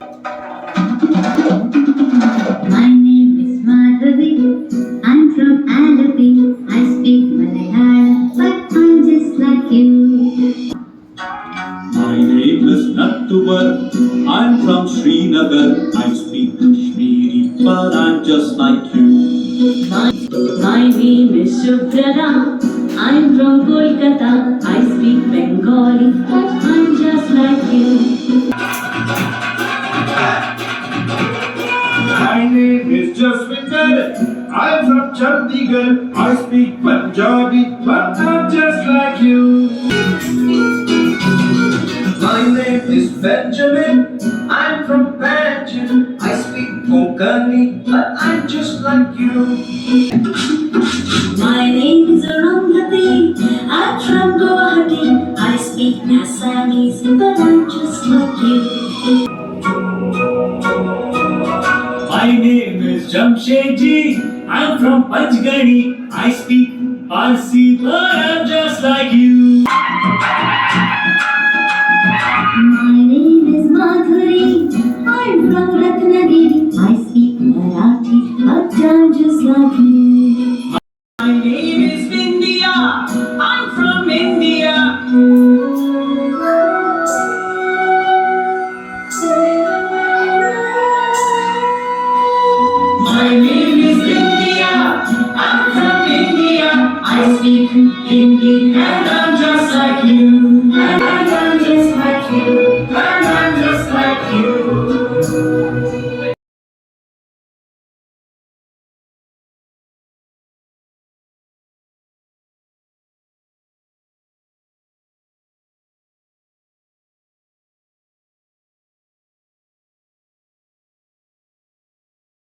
My name is Madhavi. I'm from Alapi. I speak Malayalam, but I'm just like you. My name is Nattuvar. I'm from Srinagar. I speak Kashmiri, but I'm just like you. My name is Shubhrara. I'm from Kolkata. I speak Bengali, but I'm just like you. My name is Jaswinder. I'm from Chandigarh. I speak Punjabi, but I'm just like you. My name is Benjamin. I'm from Panjim. I speak Konkani, but I'm just like you. My name is Arundhati. I'm from Guwahati. I speak Assamese, but I'm just like you. My name is Jamshedji. I'm from Panchgani. I speak Parsi, but I'm just like you. My name is Madhuri. I'm from Ratnagiri. I speak Marathi, but I'm just like you. My name is India. I'm from India. My name is India. I'm from India. I speak Hindi, and I'm just like you. And I'm just like you.